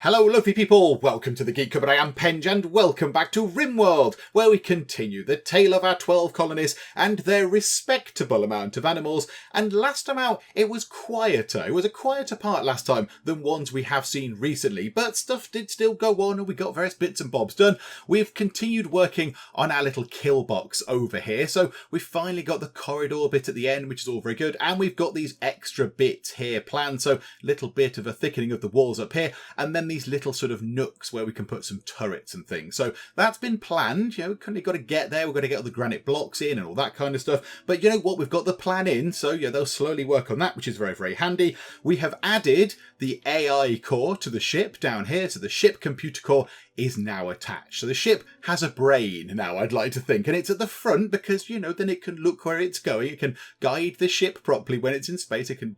Hello lovely people, welcome to the Geek Cupboard. I am Penge and welcome back to Rimworld, where we continue the tale of our 12 colonists and their respectable amount of animals. And last time out it was quieter. It was a quieter part last time than ones we have seen recently, but stuff did still go on and we got various bits and bobs done. We've continued working on our little kill box over here, so we've finally got the corridor bit at the end, which is all very good, and we've got these extra bits here planned, so little bit of a thickening of the walls up here, and then these little sort of nooks where we can put some turrets and things. So that's been planned. We've kind of got to get there. We've got to get all the granite blocks in and all that kind of stuff. But you know what? We've got the plan in. So yeah, they'll slowly work on that, which is very, very handy. We have added the AI core to the ship down here. So the ship computer core is now attached. So the ship has a brain now, I'd like to think. And it's at the front because, then it can look where it's going. It can guide the ship properly when it's in space. It can,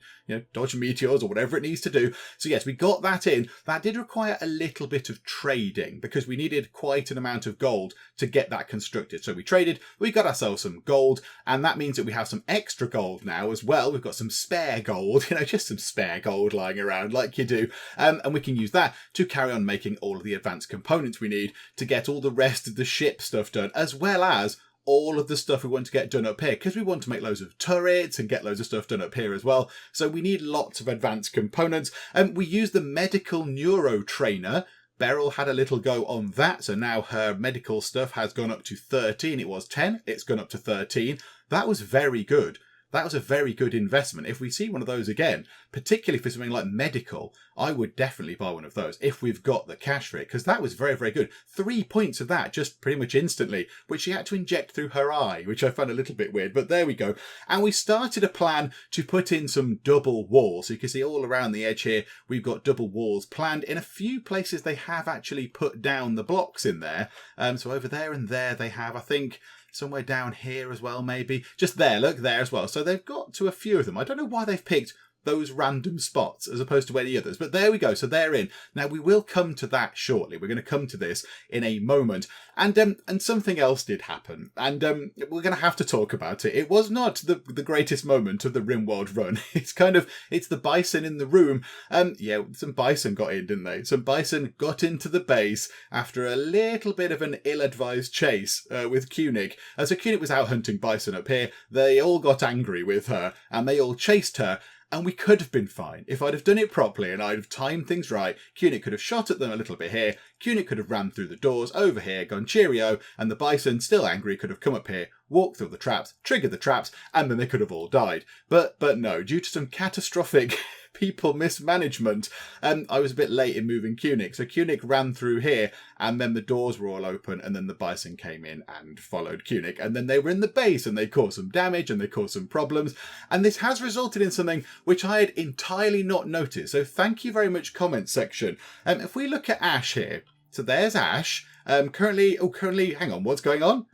dodge meteors or whatever it needs to do. So yes, we got that in. That did require a little bit of trading because we needed quite an amount of gold to get that constructed. So we traded, we got ourselves some gold, and that means that we have some extra gold now as well. We've got some spare gold, just some spare gold lying around like you do. And we can use that to carry on making all of the advanced components we need to get all the rest of the ship stuff done, as well as all of the stuff we want to get done up here, because we want to make loads of turrets and get loads of stuff done up here as well. So we need lots of advanced components. And we use the medical neuro trainer. Beryl had a little go on that, so now her medical stuff has gone up to 13. It was 10, it's gone up to 13. That was very good. That was a very good investment. If we see one of those again, particularly for something like medical, I would definitely buy one of those if we've got the cash for it, because that was very, very good. 3 points of that just pretty much instantly, which she had to inject through her eye, which I found a little bit weird, but there we go. And we started a plan to put in some double walls. So you can see all around the edge here, we've got double walls planned. In a few places, they have actually put down the blocks in there. So over there and there, they have, I think, somewhere down here as well, maybe. Just there, look, there as well. So they've got to a few of them. I don't know why they've picked those random spots as opposed to any others, but there we go. So they're in. Now we will come to that shortly. We're going to come to this in a moment. And something else did happen, and we're going to have to talk about it. It was not the greatest moment of the Rimworld run. It's the bison in the room. Some bison got in, didn't they? Some bison got into the base after a little bit of an ill-advised chase with Kunik. So Kunik was out hunting bison up here. They all got angry with her, and they all chased her. And we could have been fine. If I'd have done it properly and I'd have timed things right, Kunik could have shot at them a little bit here, Kunik could have ran through the doors over here, gone cheerio, and the bison, still angry, could have come up here, walked through the traps, triggered the traps, and then they could have all died. But no, due to some catastrophic people mismanagement, I was a bit late in moving Kunik. So Kunik ran through here, and then the doors were all open, and then the bison came in and followed Kunik. And then they were in the base, and they caused some damage, and they caused some problems. And this has resulted in something which I had entirely not noticed. So thank you very much, comment section. If we look at Ash here, so there's Ash. Currently, hang on, what's going on?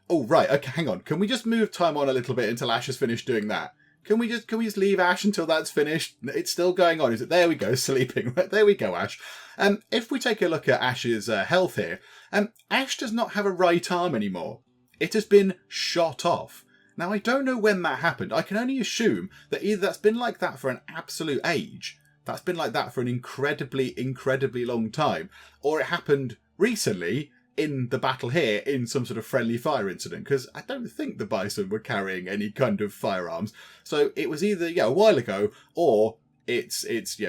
Oh, right, okay, hang on. Can we just move time on a little bit until Ash has finished doing that? Can we just leave Ash until that's finished? It's still going on, is it? There we go, sleeping. There we go, Ash. If we take a look at Ash's health here, Ash does not have a right arm anymore. It has been shot off. Now, I don't know when that happened. I can only assume that either that's been like that for an absolute age, that's been like that for an incredibly, incredibly long time, or it happened recently in the battle here in some sort of friendly fire incident, because I don't think the bison were carrying any kind of firearms. So it was either a while ago, or it's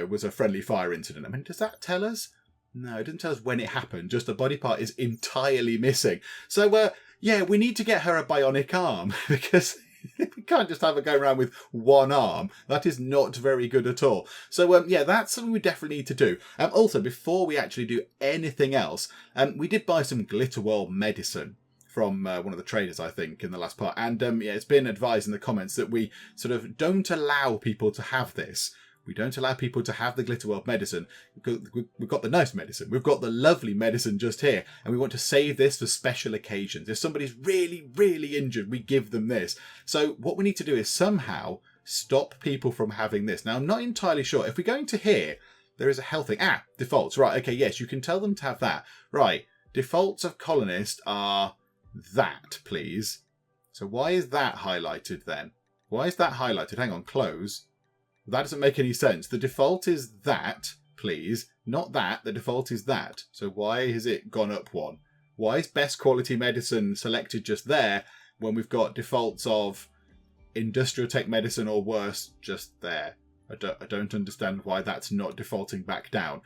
was a friendly fire incident. I mean, does that tell us? No, it doesn't tell us when it happened. Just the body part is entirely missing. So we need to get her a bionic arm because we can't just have her go around with one arm. That is not very good at all. So, that's something we definitely need to do. Also, before we actually do anything else, we did buy some Glitterworld medicine from one of the traders, I think, in the last part. And, it's been advised in the comments that we sort of don't allow people to have this. We don't allow people to have the Glitterworld medicine. We've got the nice medicine. We've got the lovely medicine just here. And we want to save this for special occasions. If somebody's really, really injured, we give them this. So what we need to do is somehow stop people from having this. Now, I'm not entirely sure. If we go into here, there is a health thing. Defaults. Right, okay, yes, you can tell them to have that. Right, defaults of colonists are that, please. So why is that highlighted then? Why is that highlighted? Hang on, close. That doesn't make any sense. The default is that, please. Not that. The default is that. So why has it gone up one? Why is best quality medicine selected just there when we've got defaults of industrial tech medicine or worse just there? I don't understand why that's not defaulting back down.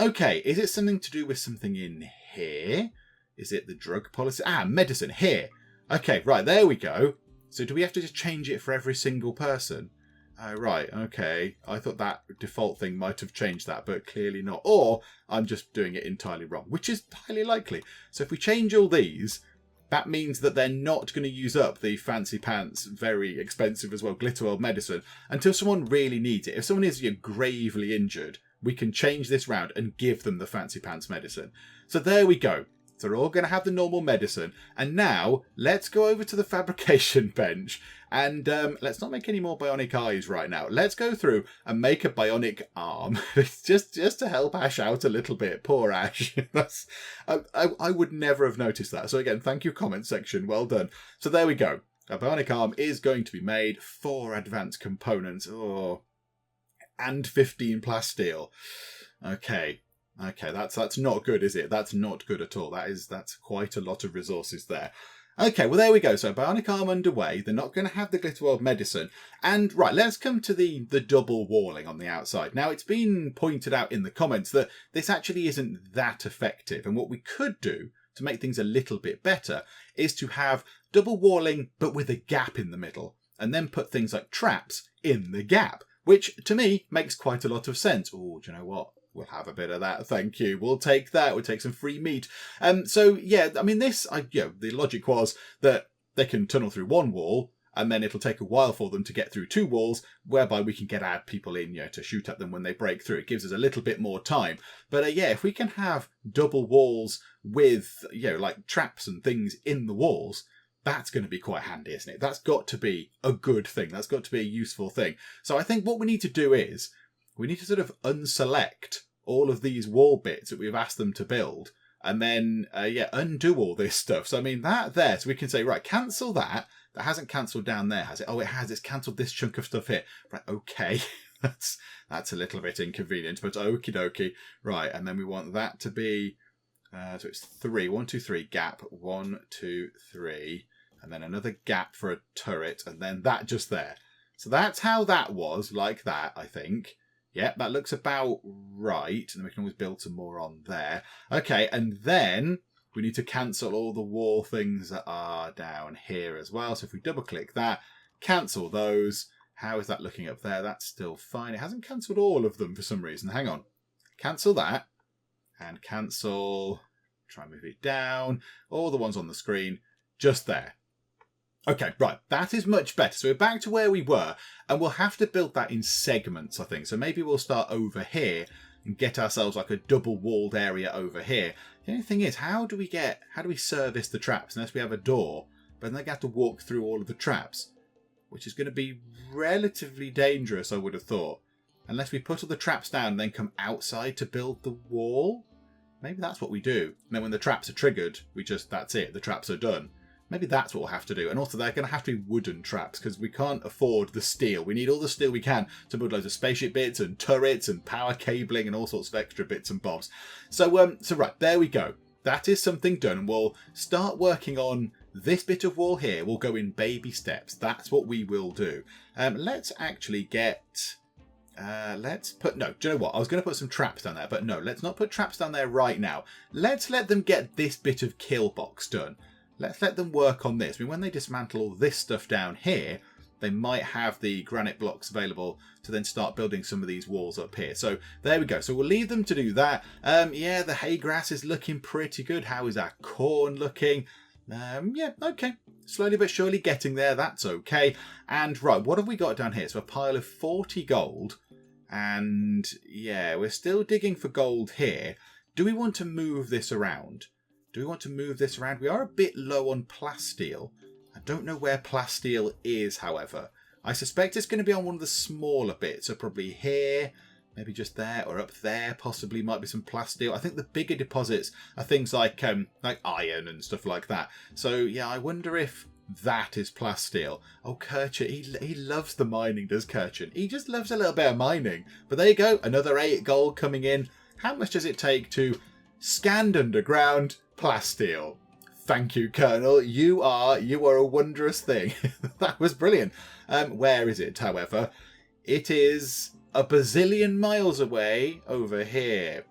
Okay, is it something to do with something in here? Is it the drug policy? Medicine, here. Okay, right, there we go. So do we have to just change it for every single person? Right, okay. I thought that default thing might have changed that, but clearly not. Or I'm just doing it entirely wrong, which is highly likely. So if we change all these, that means that they're not going to use up the fancy pants, very expensive as well, Glitterworld medicine until someone really needs it. If someone is gravely injured, we can change this round and give them the fancy pants medicine. So there we go. So they're all going to have the normal medicine. And now let's go over to the fabrication bench and let's not make any more bionic eyes right now. Let's go through and make a bionic arm. just to help Ash out a little bit. Poor Ash. I would never have noticed that. So again, thank you, comment section. Well done. So there we go. A bionic arm is going to be made. 4 advanced components. Oh, and 15 plasteel. Okay. Okay, that's not good, is it? That's not good at all. That's quite a lot of resources there. Okay, well, there we go. So bionic arm underway. They're not going to have the Glitterworld medicine. And right, let's come to the double walling on the outside. Now, it's been pointed out in the comments that this actually isn't that effective. And what we could do to make things a little bit better is to have double walling, but with a gap in the middle. And then put things like traps in the gap, which to me makes quite a lot of sense. Oh, do you know what? We'll have a bit of that, thank you. We'll take that. We'll take some free meat. So yeah, I mean, the logic was that they can tunnel through one wall, and then it'll take a while for them to get through 2 walls, whereby we can add people in, to shoot at them when they break through. It gives us a little bit more time. But yeah, if we can have double walls with, like traps and things in the walls, that's going to be quite handy, isn't it? That's got to be a good thing. That's got to be a useful thing. So I think what we need to do is we need to sort of unselect all of these wall bits that we've asked them to build and then, undo all this stuff. So, I mean, that there, so we can say, right, cancel that. That hasn't cancelled down there, has it? Oh, it has. It's cancelled this chunk of stuff here. Right, okay. That's a little bit inconvenient, but okie dokie. Right, and then we want that to be, so it's 3. 1, 2, 3, gap. 1, 2, 3. And then another gap for a turret, and then that just there. So that's how that was, like that, I think. Yep, that looks about right. And then we can always build some more on there. Okay, and then we need to cancel all the wall things that are down here as well. So if we double click that, cancel those. How is that looking up there? That's still fine. It hasn't cancelled all of them for some reason. Hang on. Cancel that. And cancel. Try and move it down. All the ones on the screen. Just there. Okay, right, that is much better. So we're back to where we were, and we'll have to build that in segments, I think. So maybe we'll start over here and get ourselves like a double-walled area over here. The only thing is, how do we service the traps unless we have a door? But then they have to walk through all of the traps, which is going to be relatively dangerous, I would have thought. Unless we put all the traps down and then come outside to build the wall? Maybe that's what we do. And then when the traps are triggered, that's it, the traps are done. Maybe that's what we'll have to do. And also they're going to have to be wooden traps because we can't afford the steel. We need all the steel we can to build loads of spaceship bits and turrets and power cabling and all sorts of extra bits and bobs. So right, there we go. That is something done. We'll start working on this bit of wall here. We'll go in baby steps. That's what we will do. Let's actually get... do you know what? I was going to put some traps down there, but no, let's not put traps down there right now. Let's let them get this bit of killbox done. Let's let them work on this. I mean, when they dismantle all this stuff down here, they might have the granite blocks available to then start building some of these walls up here. So there we go. So we'll leave them to do that. Yeah, the hay grass is looking pretty good. How is our corn looking? Yeah, okay. Slowly but surely getting there. That's okay. And right, what have we got down here? So a pile of 40 gold. And yeah, we're still digging for gold here. Do we want to move this around? We are a bit low on plasteel. I don't know where plasteel is, however. I suspect it's going to be on one of the smaller bits. So probably here, maybe just there, or up there possibly might be some plasteel. I think the bigger deposits are things like iron and stuff like that. So yeah, I wonder if That is plasteel. Oh, Kirchen, he loves the mining, does Kirchen? He just loves a little bit of mining. But there you go, another 8 gold coming in. How much does it take to scanned underground plasteel? Thank you, Colonel. You are a wondrous thing. That was brilliant. Where is it, however? It is a bazillion miles away over here.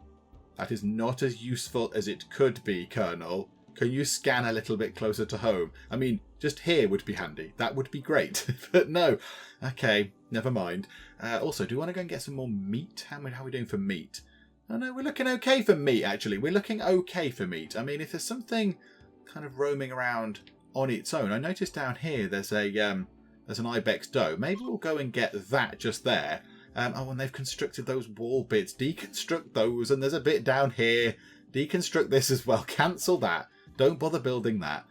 That is not as useful as it could be, Colonel. Can you scan a little bit closer to home? I mean, just here would be handy. That would be great. But no. Okay, never mind. Also, do we want to go and get some more meat? How are we doing for meat? Oh no, we're looking okay for meat, actually. We're looking okay for meat. I mean, if there's something kind of roaming around on its own. I noticed down here there's an ibex doe. Maybe we'll go and get that just there. Oh, and they've constructed those wall bits. Deconstruct those, and there's a bit down here. Deconstruct this as well. Cancel that. Don't bother building that.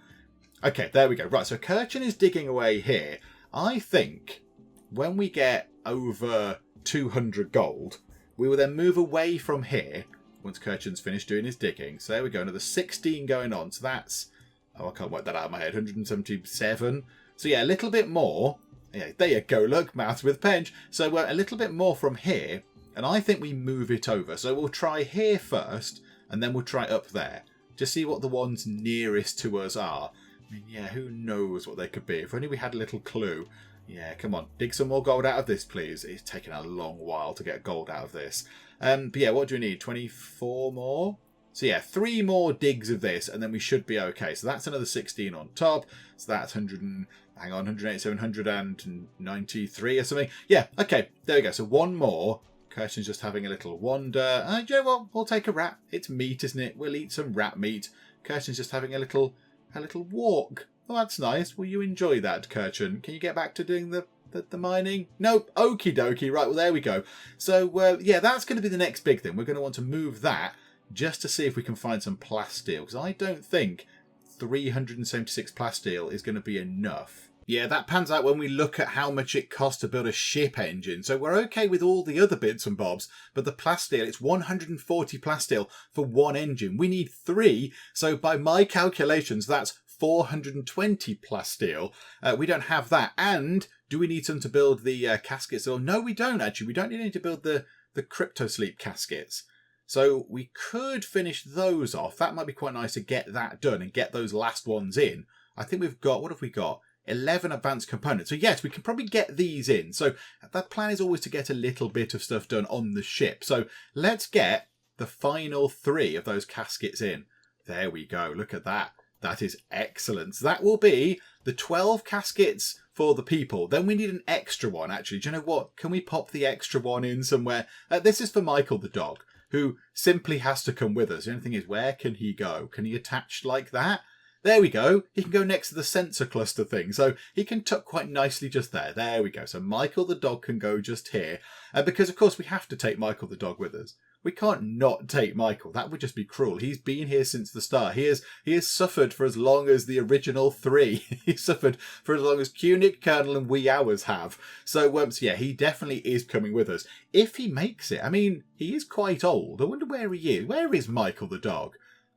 Okay, there we go. Right, so Kirchen is digging away here. I think when we get over 200 gold, we will then move away from here once Kirchen's finished doing his digging. So there we go, another 16 going on. So that's, oh, I can't work that out of my head, 177. So yeah, a little bit more. Yeah, there you go, look, maths with Penge. So we're a little bit more from here, and I think we move it over. So we'll try here first, and then we'll try up there. Just see what the ones nearest to us are. I mean, yeah, who knows what they could be. If only we had a little clue. Yeah, come on, dig some more gold out of this, please. It's taken a long while to get gold out of this. But yeah, what do we need? 24 more? So yeah, 3 more digs of this, and then we should be okay. So that's another 16 on top. So that's 187, 193 or something. Yeah, okay, there we go. So 1 more. Kirsten's just having a little wander. You know what? We'll take a rat. It's meat, isn't it? We'll eat some rat meat. Kirsten's just having a little walk. Oh, that's nice. Will you enjoy that, Kirsten? Can you get back to doing the mining? Nope. Okie dokie. Right, well, there we go. So, yeah, that's going to be the next big thing. We're going to want to move that just to see if we can find some plasteel, because I don't think 376 plasteel is going to be enough. Yeah, that pans out when we look at how much it costs to build a ship engine. So we're okay with all the other bits and bobs, but the plasteel, it's 140 plasteel for 1 engine. We need 3, so by my calculations, that's 420 plasteel. We don't have that. And do we need some to build the caskets? Or no, we don't actually. We don't need to build the crypto sleep caskets. So we could finish those off. That might be quite nice to get that done and get those last ones in. I think we've got, what have we got? 11 advanced components. So yes, we can probably get these in. So that plan is always to get a little bit of stuff done on the ship. So let's get the final 3 of those caskets in. There we go. Look at that. That is excellent. So that will be the 12 caskets for the people. Then we need an extra one, actually. Do you know what? Can we pop the extra one in somewhere? This is for Michael the dog, who simply has to come with us. The only thing is, where can he go? Can he attach like that? There we go. He can go next to the sensor cluster thing. So he can tuck quite nicely just there. There we go. So Michael the dog can go just here. Because, of course, we have to take Michael the dog with us. We can't not take Michael. That would just be cruel. He's been here since the start. He has suffered for as long as the original 3. He's suffered for as long as Qnic, Colonel, and Wee Hours have. So, yeah, he definitely is coming with us. If he makes it. I mean, he is quite old. I wonder where he is. Where is Michael the dog?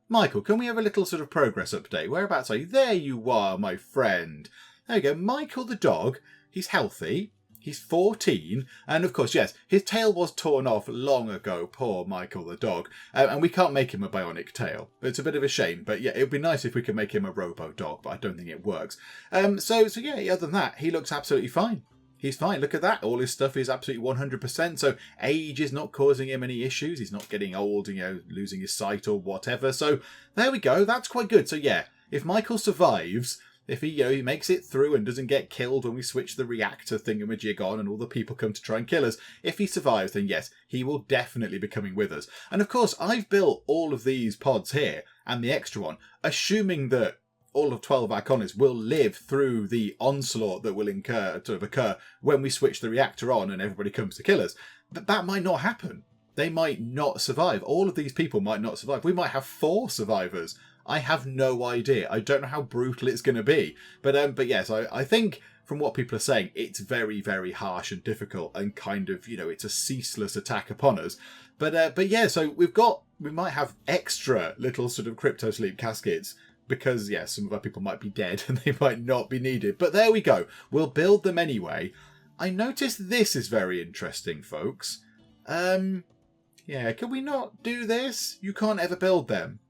Michael, can we have a little sort of progress update? Whereabouts are you? There you are, my friend. There you go. Michael the dog. He's healthy. He's 14. And of course, yes, his tail was torn off long ago. Poor Michael the dog. And we can't make him a bionic tail. It's a bit of a shame. But yeah, it would be nice if we could make him a robo dog. But I don't think it works. So yeah, other than that, he looks absolutely fine. He's fine. Look at that. All his stuff is absolutely 100%. So age is not causing him any issues. He's not getting old, losing his sight or whatever. So there we go. That's quite good. So yeah, if Michael survives, if he makes it through and doesn't get killed when we switch the reactor thingamajig on and all the people come to try and kill us, if he survives, then yes, he will definitely be coming with us. And of course, I've built all of these pods here and the extra one, assuming that all of 12 our colonists will live through the onslaught that will occur when we switch the reactor on and everybody comes to kill us. But that might not happen. They might not survive. All of these people might not survive. We might have 4 survivors. I have no idea. I don't know how brutal it's going to be. But yes, I think from what people are saying, it's very, very harsh and difficult and kind of, it's a ceaseless attack upon us. But yeah, so we might have extra little sort of crypto sleep caskets because, yeah, some of our people might be dead and they might not be needed. But there we go. We'll build them anyway. I noticed this is very interesting, folks. Yeah, can we not do this? You can't ever build them.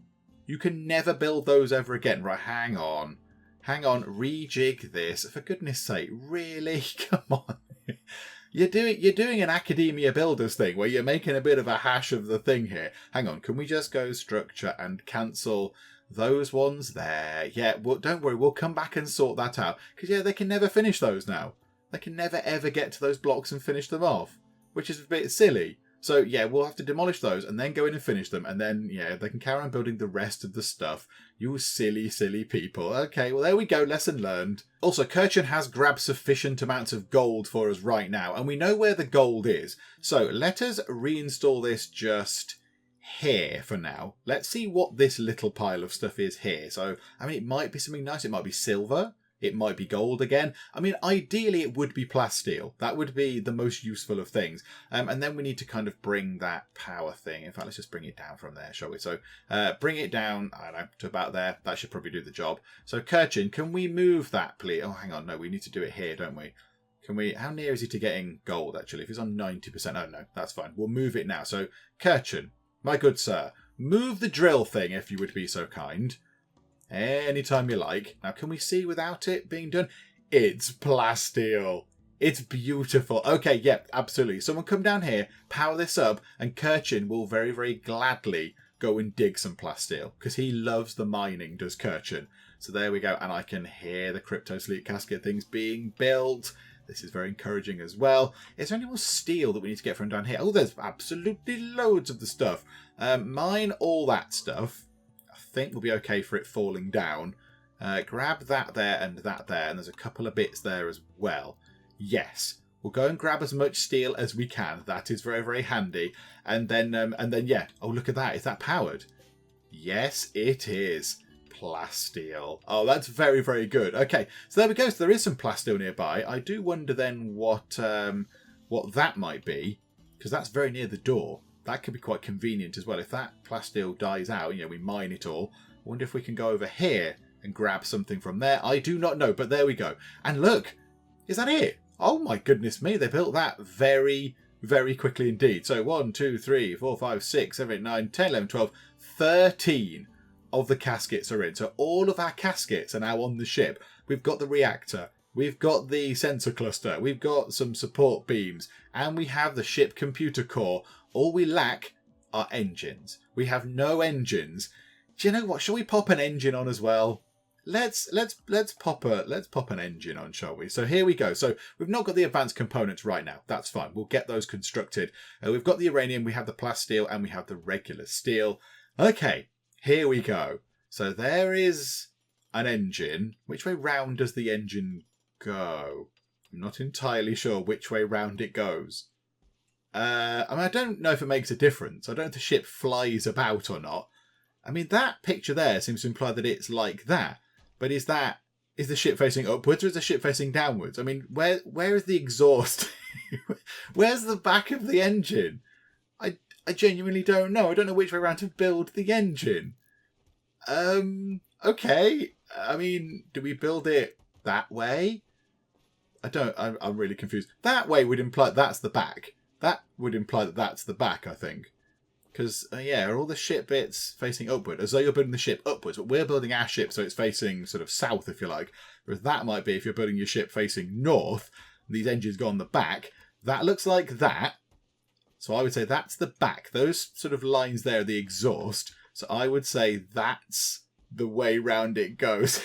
You can never build those ever again. Right, hang on. Hang on, rejig this. For goodness sake, really? Come on. You're doing an Academia Builders thing where you're making a bit of a hash of the thing here. Hang on, can we just go structure and cancel those ones there? Yeah, well, don't worry, we'll come back and sort that out. Because, yeah, they can never finish those now. They can never, ever get to those blocks and finish them off, which is a bit silly. So, yeah, we'll have to demolish those and then go in and finish them. And then, yeah, they can carry on building the rest of the stuff. You silly, silly people. Okay, well, there we go. Lesson learned. Also, Kirchen has grabbed sufficient amounts of gold for us right now. And we know where the gold is. So, let us reinstall this just here for now. Let's see what this little pile of stuff is here. So, I mean, it might be something nice. It might be silver. It might be gold again. I mean, ideally it would be plasteel. That would be the most useful of things. And then we need to kind of bring that power thing. In fact, let's just bring it down from there, shall we? So bring it down, I don't know, to about there. That should probably do the job. So Kirchen, can we move that, please? Oh, hang on. No, we need to do it here, don't we? Can we? How near is he to getting gold, actually? If he's on 90%. Oh, no, that's fine. We'll move it now. So Kirchen, my good sir, move the drill thing if you would be so kind. Anytime you like. Now, can we see without it being done? It's plasteel. It's beautiful. Okay, yep, absolutely. Someone come down here, power this up, and Kirchen will very, very gladly go and dig some plasteel because he loves the mining, does Kirchen. So there we go. And I can hear the crypto sleep casket things being built. This is very encouraging as well. Is there any more steel that we need to get from down here? Oh, there's absolutely loads of the stuff. Mine all that stuff. I think we'll be okay for it falling down. Grab that there and that there, and there's a couple of bits there as well. Yes, we'll go and grab as much steel as we can. That is very, very handy. And then yeah. Oh, look at that. Is that powered? Yes, it is. Plasteel. Oh, that's very, very good. Okay, so there we go. So there is some plasteel nearby. I do wonder then what that might be, because that's very near the door. That could be quite convenient as well. If that plasteel dies out, you know, we mine it all. I wonder if we can go over here and grab something from there. I do not know, but there we go. And look, is that it? Oh my goodness me, they built that very, very quickly indeed. So 1, 2, 3, 4, 5, 6, 7, 8, 9, 10, 11, 12, 13 of the caskets are in. So all of our caskets are now on the ship. We've got the reactor. We've got the sensor cluster. We've got some support beams. And we have the ship computer core. All we lack are engines. We have no engines. Do you know what? Shall we pop an engine on as well? Let's pop an engine on, shall we? So here we go. So we've not got the advanced components right now. That's fine. We'll get those constructed. We've got the uranium, we have the plasteel, and we have the regular steel. Okay, here we go. So there is an engine. Which way round does the engine go? I'm not entirely sure which way round it goes. I mean, I don't know if it makes a difference. I don't know if the ship flies about or not. I mean, that picture there seems to imply that it's like that. But is the ship facing upwards or is the ship facing downwards? I mean, where is the exhaust? Where's the back of the engine? I genuinely don't know. I don't know which way around to build the engine. Okay. I mean, do we build it that way? I'm really confused. That way would imply that's the back. That would imply that that's the back, I think. Because, yeah, are all the ship bits facing upward? As though you're building the ship upwards, but we're building our ship so it's facing sort of south, if you like. Whereas that might be if you're building your ship facing north, and these engines go on the back. That looks like that. So I would say that's the back. Those sort of lines there are the exhaust. So I would say that's the way round it goes.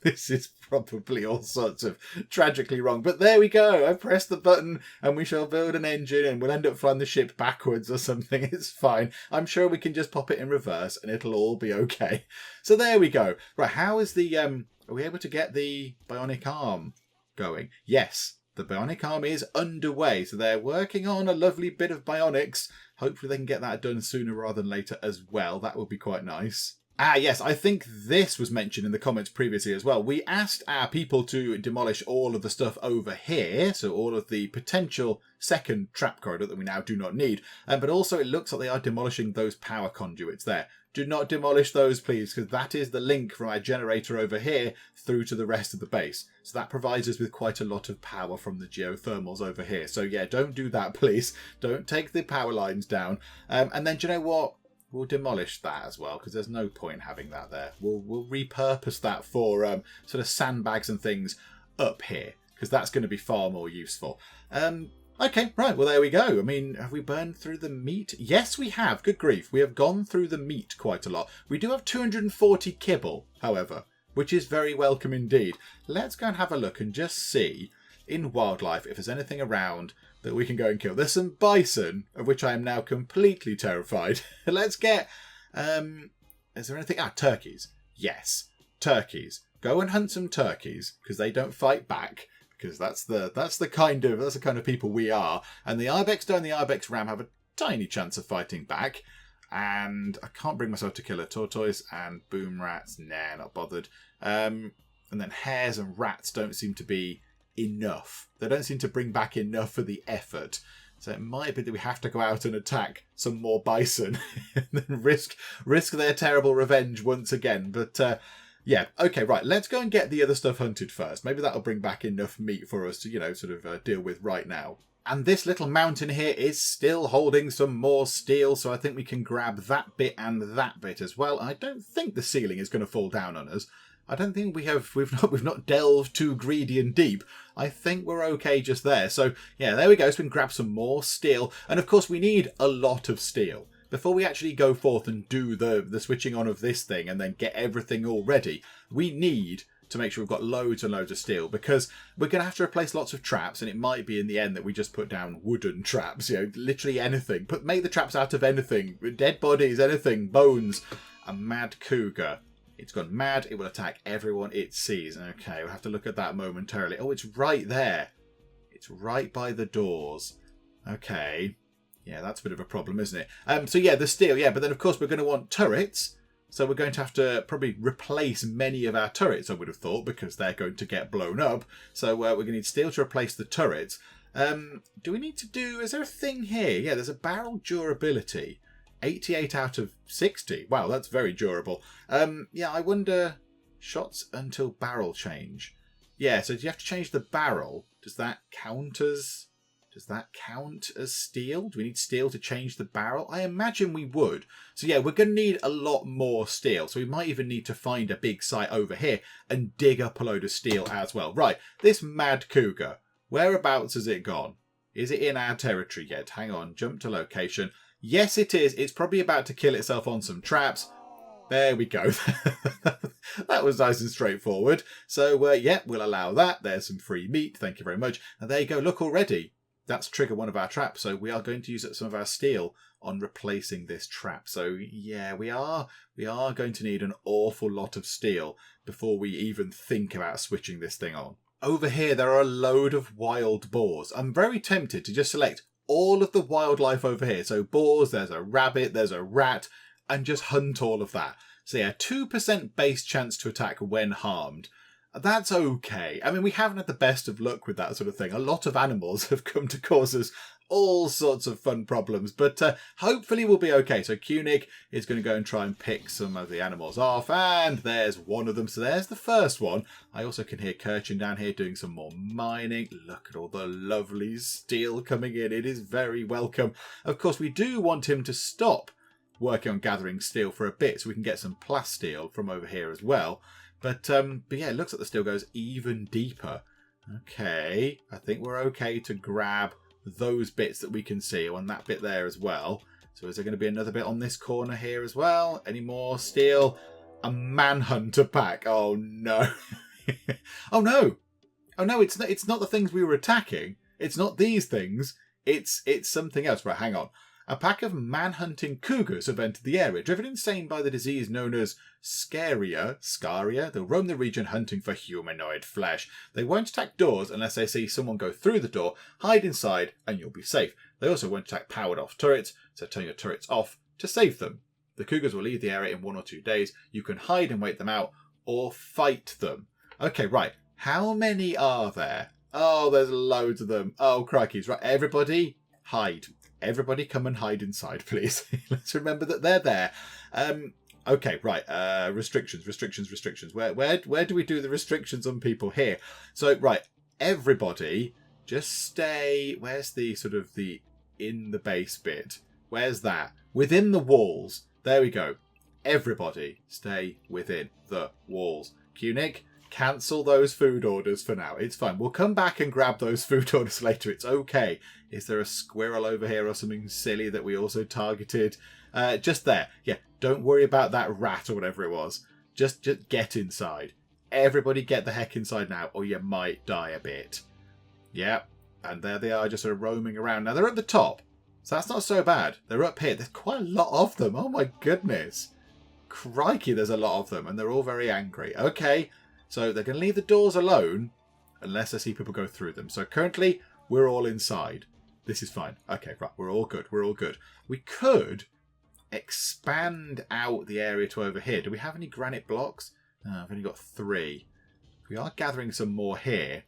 This is probably all sorts of tragically wrong. But there we go. I pressed the button and we shall build an engine and we'll end up flying the ship backwards or something. It's fine. I'm sure we can just pop it in reverse and it'll all be okay. So there we go. Right, how is the... are we able to get the bionic arm going? Yes, the bionic arm is underway. So they're working on a lovely bit of bionics. Hopefully they can get that done sooner rather than later as well. That would be quite nice. Ah, yes, I think this was mentioned in the comments previously as well. We asked our people to demolish all of the stuff over here, so all of the potential second trap corridor that we now do not need. But also it looks like they are demolishing those power conduits there. Do not demolish those, please, because that is the link from our generator over here through to the rest of the base. So that provides us with quite a lot of power from the geothermals over here. So yeah, don't do that, please. Don't take the power lines down. And then, do you know what? We'll demolish that as well, because there's no point having that there. We'll repurpose that for sort of sandbags and things up here, because that's going to be far more useful. Okay, right, well, there we go. I mean, have we burned through the meat? Yes, we have. Good grief. We have gone through the meat quite a lot. We do have 240 kibble, however, which is very welcome indeed. Let's go and have a look and just see in wildlife if there's anything around that we can go and kill. There's some bison, of which I am now completely terrified. Let's get... is there anything? Ah, turkeys. Yes, turkeys. Go and hunt some turkeys, because they don't fight back. Because that's the kind of people we are. And the ibex doe and the ibex ram have a tiny chance of fighting back. And I can't bring myself to kill a tortoise and boom rats. Nah, not bothered. And then hares and rats don't seem to be enough. They don't seem to bring back enough for the effort. So it might be that we have to go out and attack some more bison and then risk their terrible revenge once again. But yeah, okay, right. Let's go and get the other stuff hunted first. Maybe that'll bring back enough meat for us to, you know, sort of deal with right now. And this little mountain here is still holding some more steel, so I think we can grab that bit and that bit as well. I don't think the ceiling is going to fall down on us. I don't think we've not delved too greedy and deep. I think we're okay just there. So yeah, there we go. So we can grab some more steel. And of course we need a lot of steel. Before we actually go forth and do the switching on of this thing and then get everything all ready, we need to make sure we've got loads and loads of steel, because we're going to have to replace lots of traps, and it might be in the end that we just put down wooden traps, you know, literally anything. Make the traps out of anything, dead bodies, anything, bones. A mad cougar. It's gone mad. It will attack everyone it sees. Okay, we'll have to look at that momentarily. Oh, it's right there. It's right by the doors. Okay. Yeah, that's a bit of a problem, isn't it? So yeah, the steel. Yeah, but then of course we're going to want turrets. So we're going to have to probably replace many of our turrets, I would have thought, because they're going to get blown up. So we're going to need steel to replace the turrets. Do we need to do... Is there a thing here? Yeah, there's a barrel durability. 88 out of 60. Wow, that's very durable. Yeah, I wonder... Shots until barrel change. Yeah, so do you have to change the barrel? Does that count as steel? Do we need steel to change the barrel? I imagine we would. So yeah, we're going to need a lot more steel. So we might even need to find a big site over here and dig up a load of steel as well. Right, this mad cougar. Whereabouts has it gone? Is it in our territory yet? Hang on, jump to location. Yes, it is. It's probably about to kill itself on some traps. There we go. That was nice and straightforward. So, yeah, we'll allow that. There's some free meat. Thank you very much. And there you go. Look already. That's triggered one of our traps. So we are going to use some of our steel on replacing this trap. So, yeah, we are going to need an awful lot of steel before we even think about switching this thing on. Over here, there are a load of wild boars. I'm very tempted to just select all of the wildlife over here. So boars, there's a rabbit, there's a rat, and just hunt all of that. So yeah, 2% base chance to attack when harmed. That's okay. I mean, we haven't had the best of luck with that sort of thing. A lot of animals have come to cause us all sorts of fun problems, but hopefully we'll be okay. So Kunik is going to go and try and pick some of the animals off, and there's one of them. So there's the first one. I also can hear Kirchin down here doing some more mining. Look at all the lovely steel coming in. It is very welcome. Of course, we do want him to stop working on gathering steel for a bit so we can get some plasteel from over here as well. But yeah, it looks like the steel goes even deeper. Okay, I think we're okay to grab those bits that we can see, and that bit there as well. So is there going to be another bit on this corner here as well? Any more steel? A Manhunter pack. Oh no. Oh no. Oh no, it's not the things we were attacking. It's not these things. It's something else. Right, hang on. A pack of man-hunting cougars have entered the area, driven insane by the disease known as Scaria. They'll roam the region hunting for humanoid flesh. They won't attack doors unless they see someone go through the door, hide inside, and you'll be safe. They also won't attack powered off turrets, so turn your turrets off to save them. The cougars will leave the area in 1 or 2 days. You can hide and wait them out or fight them. Okay, right. How many are there? Oh, there's loads of them. Oh, crikeys. Right, everybody hide. Everybody come and hide inside, please. Let's remember that they're there. Okay, right. Restrictions. Where do we do the restrictions on people here? So, right, everybody just stay. Where's the sort of the in the base bit? Where's that? Within the walls. There we go. Everybody stay within the walls. Q-Nick, cancel those food orders for now. It's fine. We'll come back and grab those food orders later. It's okay. Is there a squirrel over here or something silly that we also targeted? Just there. Yeah, don't worry about that rat or whatever it was. Just get inside. Everybody get the heck inside now or you might die a bit. Yeah, and there they are just sort of roaming around. Now they're at the top, so that's not so bad. They're up here. There's quite a lot of them. Oh my goodness. Crikey, there's a lot of them and they're all very angry. Okay, so they're going to leave the doors alone unless I see people go through them. So currently we're all inside. This is fine. Okay, right, we're all good. We're all good. We could expand out the area to over here. Do we have any granite blocks? No, I've only got 3. We are gathering some more here.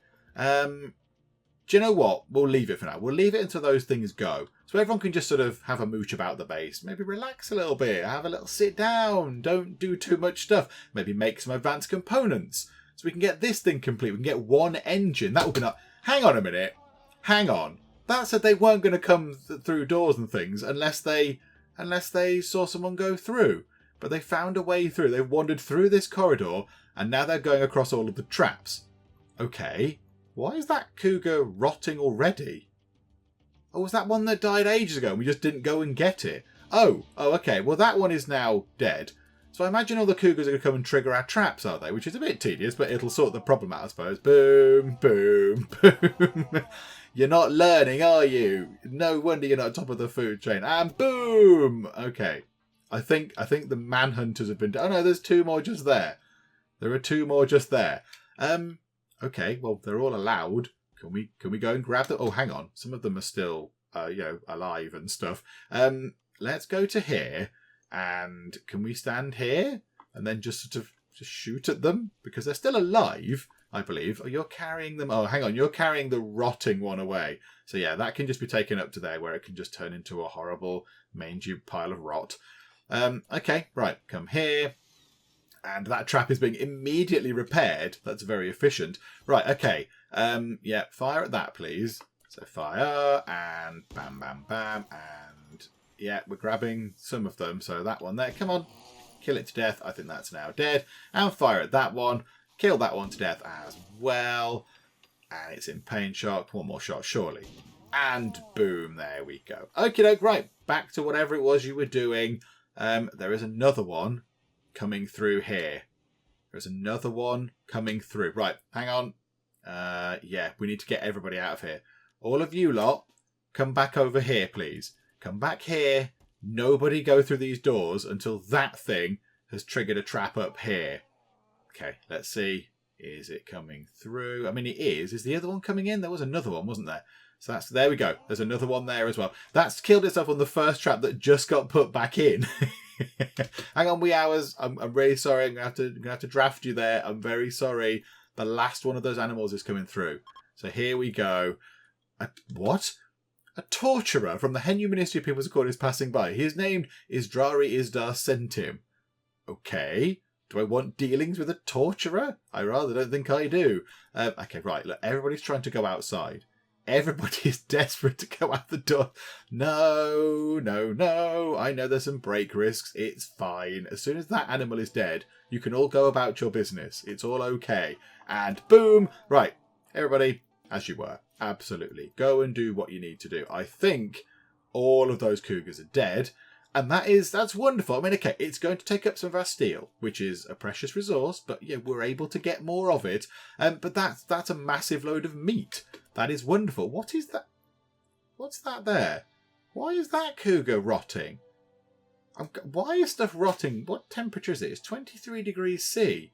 Do you know what? We'll leave it for now. We'll leave it until those things go. So everyone can just sort of have a mooch about the base. Maybe relax a little bit. Have a little sit down. Don't do too much stuff. Maybe make some advanced components. So we can get this thing complete. We can get 1 engine. That will be not... Hang on a minute. Hang on. That said they weren't going to come through doors and things unless they saw someone go through. But they found a way through. They wandered through this corridor and now they're going across all of the traps. Okay. Why is that cougar rotting already? Oh, was that one that died ages ago and we just didn't go and get it? Oh, okay. Well, that one is now dead. So I imagine all the cougars are going to come and trigger our traps, are they? Which is a bit tedious, but it'll sort the problem out, I suppose. Boom, boom, boom. You're not learning, are you? No wonder you're not top of the food chain. And boom! Okay. I think the Manhunters have been... Oh, no, there's 2 more just there. There are 2 more just there. Okay, well, they're all allowed. Can we go and grab them? Oh, hang on. Some of them are still, alive and stuff. Let's go to here. And can we stand here? And then just sort of just shoot at them? Because they're still alive, I believe. Oh, you're carrying them. Oh, hang on. You're carrying the rotting one away. So, yeah, that can just be taken up to there where it can just turn into a horrible, mangy pile of rot. Okay, right. Come here. And that trap is being immediately repaired. That's very efficient. Right, okay. Yeah, fire at that, please. So fire, and bam, bam, bam, and yeah, we're grabbing some of them. So that one there, come on, kill it to death. I think that's now dead. And fire at that one. Kill that one to death as well. And it's in pain shock. 1 more shot, surely. And boom, there we go. Okie doke, right. Back to whatever it was you were doing. There is another one coming through here. There's another one coming through. Right, hang on. Yeah, we need to get everybody out of here. All of you lot, come back over here, please. Come back here. Nobody go through these doors until that thing has triggered a trap up here. Okay, let's see. Is it coming through? I mean, it is. Is the other one coming in? There was another one, wasn't there? So there we go. There's another one there as well. That's killed itself on the first trap that just got put back in. Hang on, wee hours. I'm really sorry. I'm gonna have to draft you there. I'm very sorry. The last one of those animals is coming through. So here we go. What? A torturer from the Henu Ministry of People's Accord is passing by. His name is Drari Isdar Sentim. Okay. Do I want dealings with a torturer? I rather don't think I do. Okay, right. Look, everybody's trying to go outside. Everybody is desperate to go out the door. No. I know there's some break risks. It's fine. As soon as that animal is dead, you can all go about your business. It's all okay. And boom. Right. Everybody, as you were. Absolutely. Go and do what you need to do. I think all of those cougars are dead. And that's wonderful. I mean, okay, it's going to take up some of our steel, which is a precious resource, but yeah, we're able to get more of it. But that's a massive load of meat. That is wonderful. What is that? What's that there? Why is that cougar rotting? Why is stuff rotting? What temperature is it? It's 23 degrees C.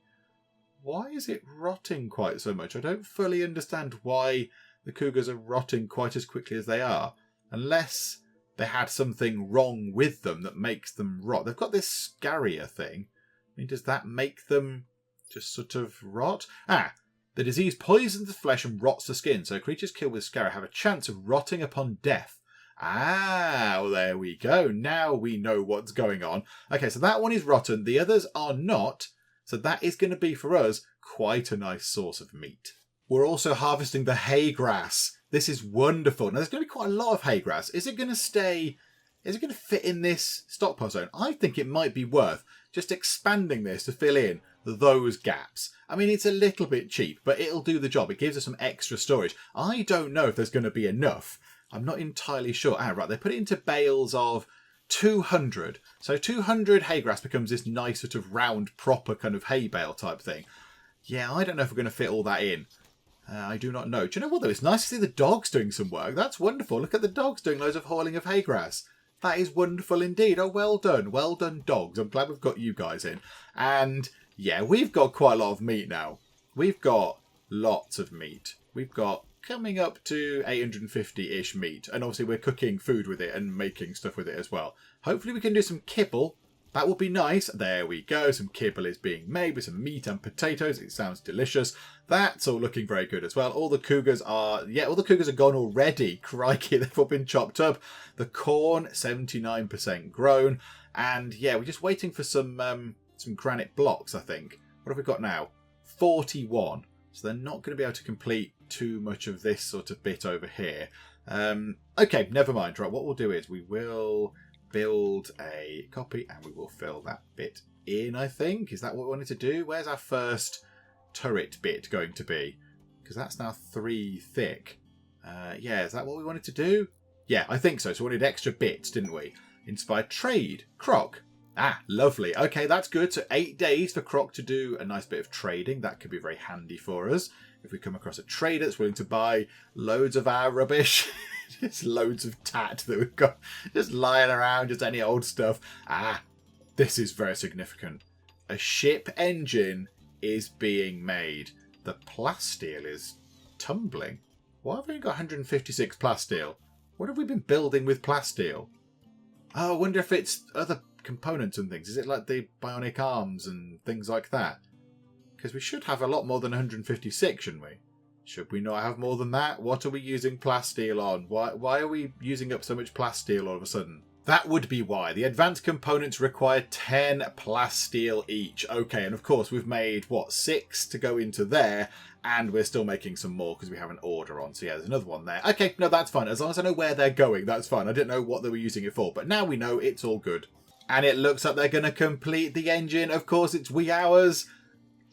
Why is it rotting quite so much? I don't fully understand why the cougars are rotting quite as quickly as they are. Unless they had something wrong with them that makes them rot. They've got this scarrier thing. I mean, does that make them just sort of rot? The disease poisons the flesh and rots the skin, so creatures killed with scarrier have a chance of rotting upon death. Well, there we go. Now we know what's going on. Okay, so that one is rotten. The others are not. So that is going to be, for us, quite a nice source of meat. We're also harvesting the hay grass. This is wonderful. Now, there's going to be quite a lot of hay grass. Is it going to stay... Is it going to fit in this stockpile zone? I think it might be worth just expanding this to fill in those gaps. I mean, it's a little bit cheap, but it'll do the job. It gives us some extra storage. I don't know if there's going to be enough. I'm not entirely sure. Right, they put it into bales of 200. So 200 hay grass becomes this nice sort of round, proper kind of hay bale type thing. Yeah, I don't know if we're going to fit all that in. I do not know. Do you know what, though? It's nice to see the dogs doing some work. That's wonderful. Look at the dogs doing loads of hauling of hay grass. That is wonderful indeed. Oh, well done. Well done, dogs. I'm glad we've got you guys in. And, yeah, we've got quite a lot of meat now. We've got lots of meat. We've got coming up to 850-ish meat. And obviously we're cooking food with it and making stuff with it as well. Hopefully we can do some kibble. That would be nice. There we go. Some kibble is being made with some meat and potatoes. It sounds delicious. That's all looking very good as well. All the cougars are... Yeah, all the cougars are gone already. Crikey, they've all been chopped up. The corn, 79% grown. And yeah, we're just waiting for some granite blocks, I think. What have we got now? 41. So they're not going to be able to complete too much of this sort of bit over here. Okay, never mind. Right, what we'll do is we will... build a copy and we will fill that bit in, I think. Is that what we wanted to do? Where's our first turret bit going to be? Because that's now 3 thick. Yeah, is that what we wanted to do? Yeah, I think so. So we wanted extra bits, didn't we? Inspired trade. Croc. Lovely. Okay, that's good. So 8 days for Croc to do a nice bit of trading. That could be very handy for us. If we come across a trader that's willing to buy loads of our rubbish. Just loads of tat that we've got just lying around, just any old stuff. This is very significant. A ship engine is being made. The plasteel is tumbling. Why have we only got 156 plasteel? What have we been building with plasteel? Oh, I wonder if it's other components and things. Is it like the bionic arms and things like that? Because we should have a lot more than 156, shouldn't we? Should we not have more than that? What are we using plasteel on? Why are we using up so much plasteel all of a sudden? That would be why. The advanced components require 10 plasteel each. Okay, and of course we've made, 6 to go into there, and we're still making some more because we have an order on. So yeah, there's another one there. Okay, no, that's fine. As long as I know where they're going, that's fine. I didn't know what they were using it for, but now we know. It's all good. And it looks like they're going to complete the engine. Of course, it's wee hours.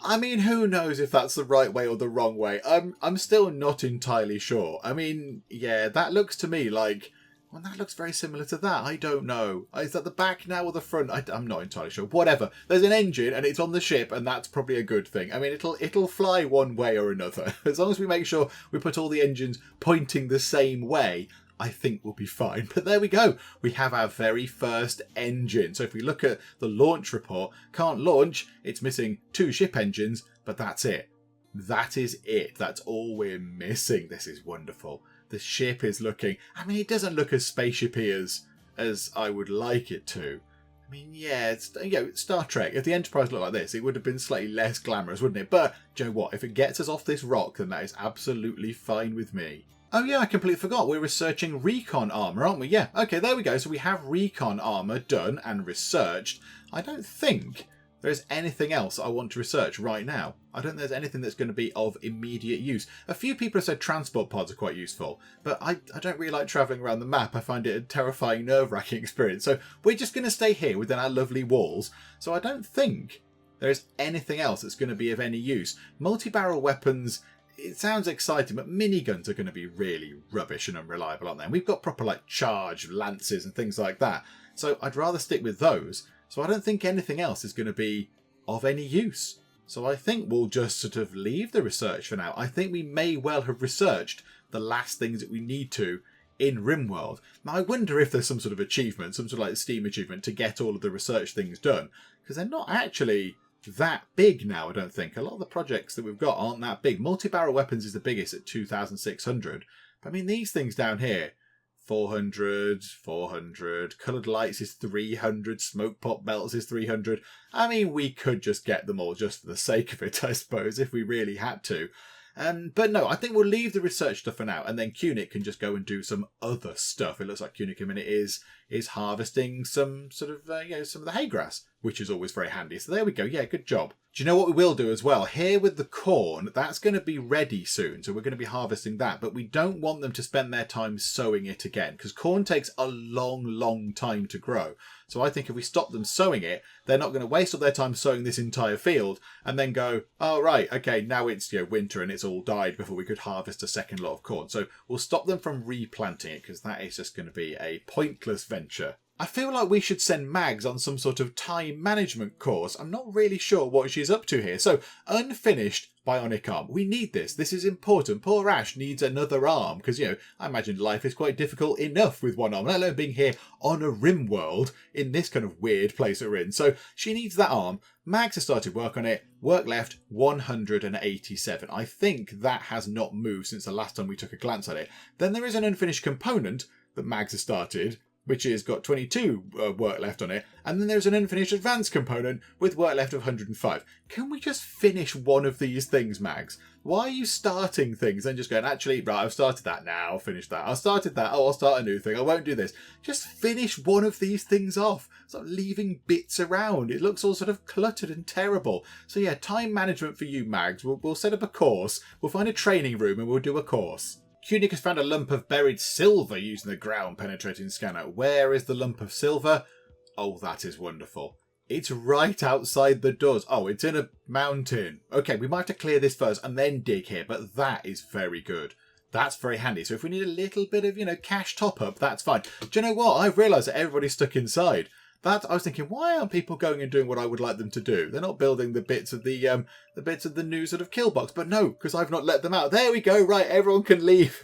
I mean, who knows if that's the right way or the wrong way? I'm still not entirely sure. I mean, yeah, that looks to me like... Well, that looks very similar to that. I don't know. Is that the back now or the front? I'm not entirely sure. Whatever. There's an engine and it's on the ship, and that's probably a good thing. I mean, it'll fly one way or another. As long as we make sure we put all the engines pointing the same way, I think we'll be fine. But there we go. We have our very first engine. So if we look at the launch report, can't launch. It's missing 2 ship engines, but that's it. That is it. That's all we're missing. This is wonderful. The ship is looking... I mean, it doesn't look as spaceshipy as I would like it to. I mean, yeah, it's, Star Trek. If the Enterprise looked like this, it would have been slightly less glamorous, wouldn't it? But, do you know what? If it gets us off this rock, then that is absolutely fine with me. Oh yeah, I completely forgot. We're researching recon armour, aren't we? Yeah, okay, there we go. So we have recon armour done and researched. I don't think there's anything else I want to research right now. I don't think there's anything that's going to be of immediate use. A few people have said transport pods are quite useful, but I don't really like travelling around the map. I find it a terrifying, nerve-wracking experience. So we're just going to stay here within our lovely walls. So I don't think there's anything else that's going to be of any use. Multi-barrel weapons... It sounds exciting, but miniguns are going to be really rubbish and unreliable, aren't they? And we've got proper, charge lances and things like that. So I'd rather stick with those. So I don't think anything else is going to be of any use. So I think we'll just sort of leave the research for now. I think we may well have researched the last things that we need to in Rimworld. Now, I wonder if there's some sort of achievement, some sort of Steam achievement to get all of the research things done. Because they're not actually... that big now, I don't think. A lot of the projects that we've got aren't that big. Multi-barrel weapons is the biggest at 2,600. But I mean, these things down here, 400, 400. Coloured lights is 300. Smoke pop belts is 300. I mean, we could just get them all just for the sake of it, I suppose, if we really had to. But no, I think we'll leave the research stuff for now, and then Cunic can just go and do some other stuff. It looks like Cunic a minute is harvesting some sort of, some of the hay grass, which is always very handy. So there we go. Yeah, good job. Do you know what we will do as well? Here with the corn, that's going to be ready soon. So we're going to be harvesting that, but we don't want them to spend their time sowing it again, because corn takes a long, long time to grow. So I think if we stop them sowing it, they're not going to waste all their time sowing this entire field and then go, oh, right, okay, now it's winter and it's all died before we could harvest a second lot of corn. So we'll stop them from replanting it, because that is just going to be a pointless venture. I feel like we should send Mags on some sort of time management course. I'm not really sure what she's up to here. So, unfinished bionic arm. We need this. This is important. Poor Ash needs another arm because, I imagine life is quite difficult enough with one arm, let alone being here on a Rimworld in this kind of weird place that we're in. So, she needs that arm. Mags has started work on it. Work left 187. I think that has not moved since the last time we took a glance at it. Then there is an unfinished component that Mags has started, which has got 22 work left on it. And then there's an unfinished advanced component with work left of 105. Can we just finish one of these things, Mags? Why are you starting things and just going, actually, right, I've started that now, I'll finish that. I started that, I'll start a new thing, I won't do this. Just finish one of these things off. Stop leaving bits around. It looks all sort of cluttered and terrible. So yeah, time management for you, Mags. We'll set up a course. We'll find a training room and we'll do a course. Cunic has found a lump of buried silver using the ground-penetrating scanner. Where is the lump of silver? Oh, that is wonderful. It's right outside the doors. Oh, it's in a mountain. Okay, we might have to clear this first and then dig here, but that is very good. That's very handy. So if we need a little bit of, cash top-up, that's fine. Do you know what? I've realised that everybody's stuck inside. I was thinking, why aren't people going and doing what I would like them to do? They're not building the bits of the new sort of killbox, but no, because I've not let them out. There we go. Right, everyone can leave.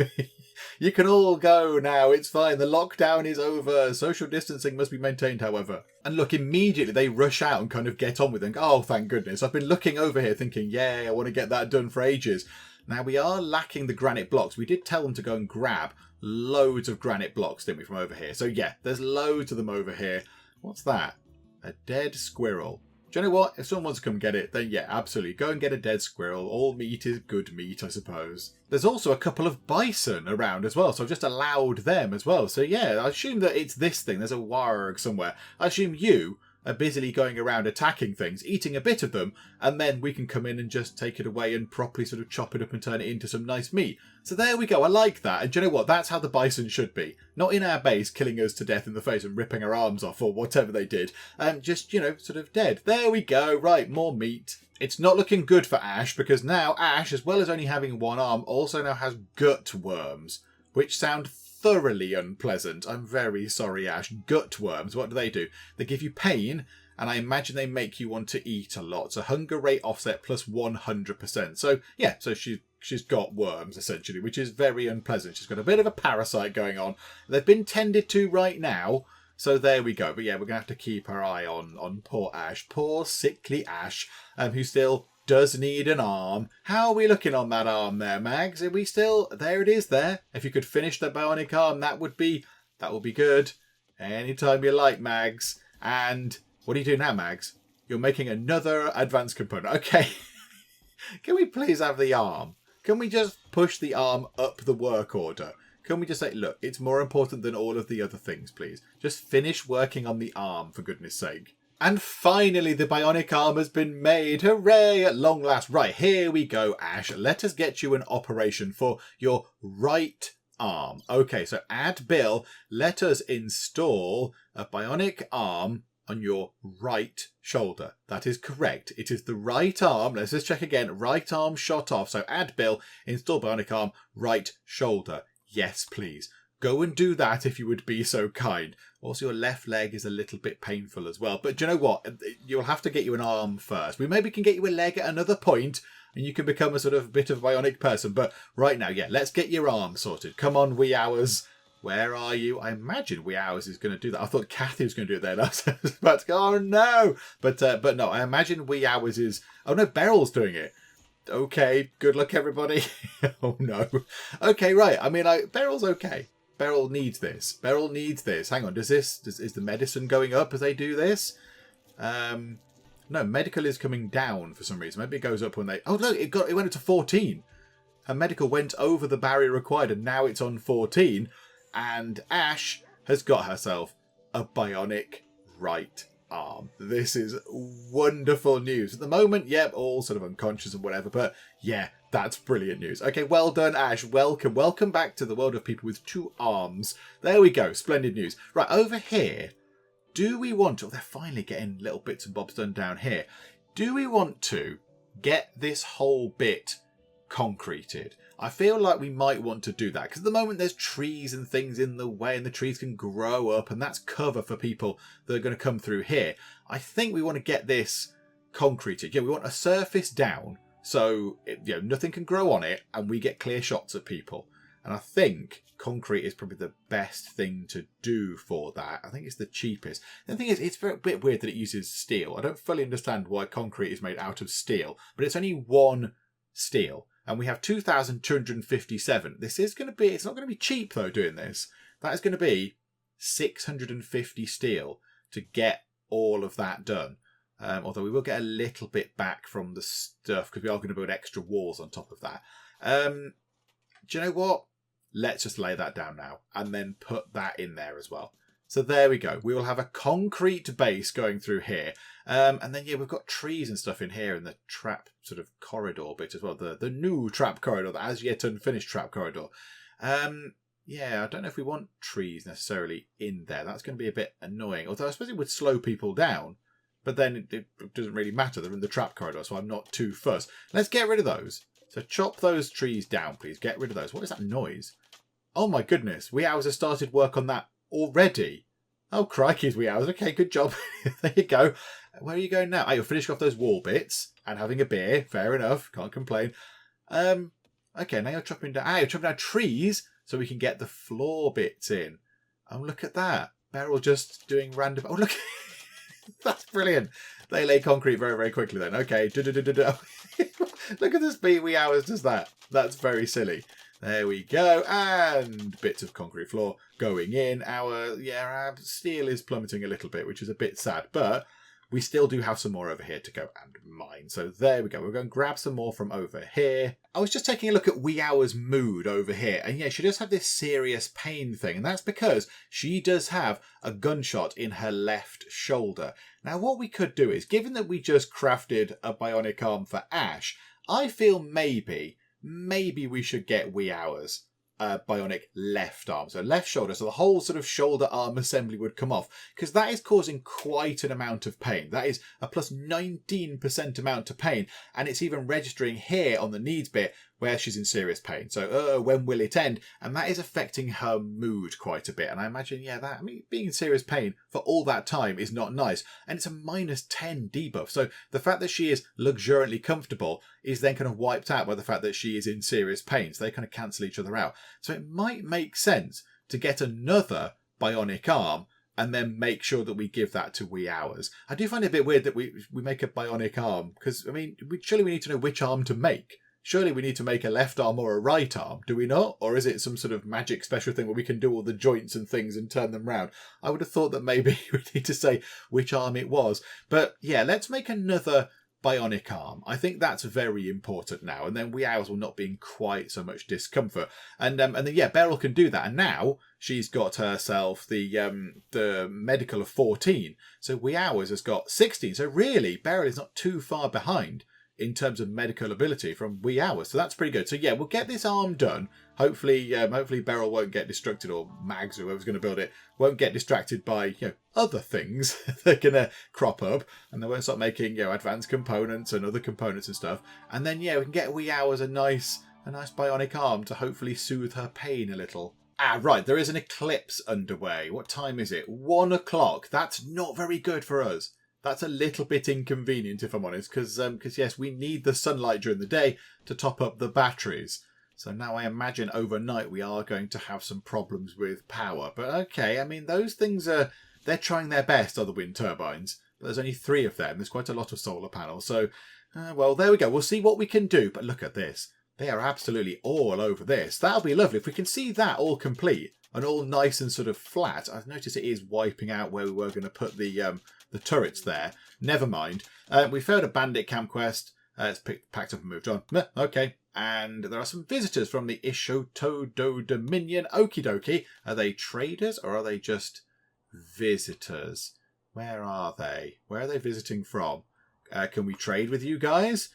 You can all go now. It's fine. The lockdown is over. Social distancing must be maintained, however. And look, immediately they rush out and kind of get on with it. Oh, thank goodness. I've been looking over here thinking, yeah, I want to get that done for ages. Now, we are lacking the granite blocks. We did tell them to go and grab loads of granite blocks, didn't we, from over here? So yeah, there's loads of them over here. What's that? A dead squirrel. Do you know what? If someone wants to come get it, then yeah, absolutely. Go and get a dead squirrel. All meat is good meat, I suppose. There's also a couple of bison around as well, so I've just allowed them as well. So yeah, I assume that it's this thing. There's a warg somewhere. I assume you are busily going around attacking things, eating a bit of them, and then we can come in and just take it away and properly sort of chop it up and turn it into some nice meat. So there we go. I like that. And do you know what? That's how the bison should be. Not in our base, killing us to death in the face and ripping our arms off or whatever they did. Just, sort of dead. There we go. Right, more meat. It's not looking good for Ash because now Ash, as well as only having one arm, also now has gut worms, which sound thoroughly unpleasant. I'm very sorry, Ash. Gut worms, what do? They give you pain, and I imagine they make you want to eat a lot. So hunger rate offset plus 100%. So yeah, so she's got worms essentially, which is very unpleasant. She's got a bit of a parasite going on. They've been tended to right now. So there we go. But yeah, we're going to have to keep our eye on poor Ash. Poor sickly Ash, who still does need an arm. How are we looking on that arm there, Mags? Are we still... There it is there. If you could finish the bionic arm, that would be good. Anytime you like, Mags. And what do you do now, Mags? You're making another advanced component. Okay. Can we please have the arm? Can we just push the arm up the work order? Can we just say, look, it's more important than all of the other things, please. Just finish working on the arm, for goodness sake. And finally, the bionic arm has been made. Hooray, at long last. Right, here we go, Ash. Let us get you an operation for your right arm. Okay, so add Bill. Let us install a bionic arm on your right shoulder. That is correct. It is the right arm. Let's just check again. Right arm shot off. So add Bill, install bionic arm, right shoulder. Yes, please. Go and do that if you would be so kind. Also, your left leg is a little bit painful as well. But do you know what? You'll have to get you an arm first. We maybe can get you a leg at another point and you can become a sort of bit of a bionic person. But right now, yeah, let's get your arm sorted. Come on, wee hours. Where are you? I imagine wee hours is going to do that. I thought Kathy was going to do it then. I was about to go, oh no. But no, I imagine wee hours is... Oh no, Beryl's doing it. Okay, good luck everybody. Oh no. Okay, right. I mean, Beryl's okay. Beryl needs this. Beryl needs this. Hang on, is the medicine going up as they do this? No, medical is coming down for some reason. Maybe it goes up when they... Oh, look, it went up to 14. Her medical went over the barrier required, and now it's on 14. And Ash has got herself a bionic right arm. This is wonderful news. At the moment, yep, all sort of unconscious and whatever, but yeah, that's brilliant news. Okay, well done, Ash. Welcome. Welcome back to the world of people with 2 arms. There we go. Splendid news. Right, over here, do we want to... Oh, they're finally getting little bits and bobs done down here. Do we want to get this whole bit concreted? I feel like we might want to do that because at the moment there's trees and things in the way and the trees can grow up and that's cover for people that are going to come through here. I think we want to get this concreted. Yeah, we want a surface down so nothing can grow on it and we get clear shots of people. And I think concrete is probably the best thing to do for that. I think it's the cheapest. And the thing is, it's a bit weird that it uses steel. I don't fully understand why concrete is made out of steel, but it's only 1 steel. And we have 2,257. This is going to be... It's not going to be cheap, though, doing this. That is going to be 650 steel to get all of that done. Although we will get a little bit back from the stuff because we are going to build extra walls on top of that. Do you know what? Let's just lay that down now and then put that in there as well. So there we go. We will have a concrete base going through here. And then, yeah, we've got trees and stuff in here in the trap sort of corridor bit as well. The new trap corridor, the as yet unfinished trap corridor. Yeah, I don't know if we want trees necessarily in there. That's going to be a bit annoying. Although I suppose it would slow people down. But then it doesn't really matter. They're in the trap corridor, so I'm not too fussed. Let's get rid of those. So chop those trees down, please. Get rid of those. What is that noise? Oh, my goodness. Wee Hours have started work on that already. Oh, crikey, Wee Hours. Okay, good job. There you go. Where are you going now? Oh, you're finishing off those wall bits and having a beer. Fair enough. Can't complain. Okay, now you're chopping down... you're chopping down trees so we can get the floor bits in. Oh, look at that. Beryl just doing random... Oh, look. That's brilliant. They lay concrete very, very quickly then. Okay. Look at the speed Wee Hours does that. That's very silly. There we go. And bits of concrete floor going in. Our steel is plummeting a little bit, which is a bit sad. But we still do have some more over here to go and mine. So there we go. We're going to grab some more from over here. I was just taking a look at Wee Hour's mood over here. And yeah, she does have this serious pain thing. And that's because she does have a gunshot in her left shoulder. Now, what we could do is, given that we just crafted a bionic arm for Ash, I feel maybe we should get Wee Hours bionic left arm. So left shoulder. So the whole sort of shoulder arm assembly would come off because that is causing quite an amount of pain. That is a plus 19% amount of pain. And it's even registering here on the needs bit where she's in serious pain. So when will it end? And that is affecting her mood quite a bit. And I imagine, being in serious pain for all that time is not nice. And it's a minus 10 debuff. So the fact that she is luxuriantly comfortable is then kind of wiped out by the fact that she is in serious pain. So they kind of cancel each other out. So it might make sense to get another bionic arm and then make sure that we give that to Wee Hours. I do find it a bit weird that we make a bionic arm because, surely we need to know which arm to make. Surely we need to make a left arm or a right arm, do we not? Or is it some sort of magic special thing where we can do all the joints and things and turn them round? I would have thought that maybe we need to say which arm it was. But yeah, let's make another bionic arm. I think that's very important now. And then Wee Hours will not be in quite so much discomfort. And then, Beryl can do that. And now she's got herself the medical of 14. So Wee Hours has got 16. So really, Beryl is not too far behind in terms of medical ability from Wee Hours. So that's pretty good. So yeah, we'll get this arm done. Hopefully Beryl won't get distracted, or Mags, or whoever's going to build it, won't get distracted by other things that are going to crop up, and they won't start making advanced components and other components and stuff. And then we can get Wee Hours a nice bionic arm to hopefully soothe her pain a little. Right, there is an eclipse underway. What time is it? 1 o'clock. That's not very good for us. That's a little bit inconvenient, if I'm honest, because yes, we need the sunlight during the day to top up the batteries. So now I imagine overnight we are going to have some problems with power. But okay, those things they're trying their best, are the wind turbines. But there's only 3 of them. There's quite a lot of solar panels. So, well, there we go. We'll see what we can do. But look at this. They are absolutely all over this. That'll be lovely. If we can see that all complete, and all nice and sort of flat. I've noticed it is wiping out where we were going to put the turrets there. Never mind. We failed a bandit camp quest. It's packed up and moved on. Okay. And there are some visitors from the Ishotodo Dominion. Okie dokie. Are they traders or are they just visitors? Where are they? Where are they visiting from? Can we trade with you guys?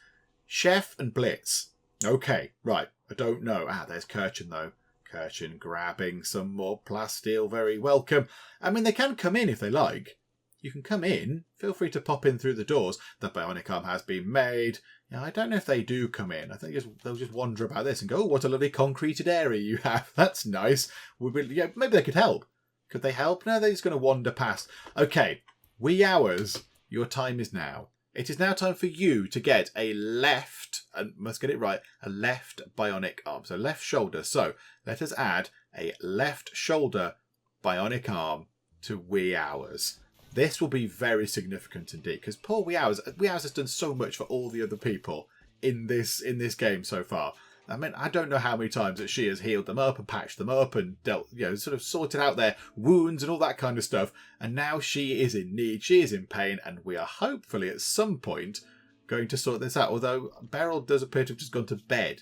Chef and Blitz. Okay, right. I don't know. There's Kirchen though. Kirchen grabbing some more plasteel. Very welcome. I mean, they can come in if they like. You can come in. Feel free to pop in through the doors. The bionic arm has been made. Yeah, I don't know if they do come in. I think they'll just wander about this and go, oh, what a lovely concreted area you have. That's nice. Yeah, maybe they could help. Could they help? No, they're just going to wander past. Okay, wee hours. Your time is now. It is now time for you to get a left, and must get it right, a left bionic arm. So left shoulder. So let us add a left shoulder bionic arm to wee hours. This will be very significant indeed, because poor Wee Hours has done so much for all the other people in this game so far. I mean, I don't know how many times that she has healed them up and patched them up and dealt, sort of sorted out their wounds and all that kind of stuff. And now she is in need, she is in pain, and we are hopefully at some point going to sort this out. Although Beryl does appear to have just gone to bed.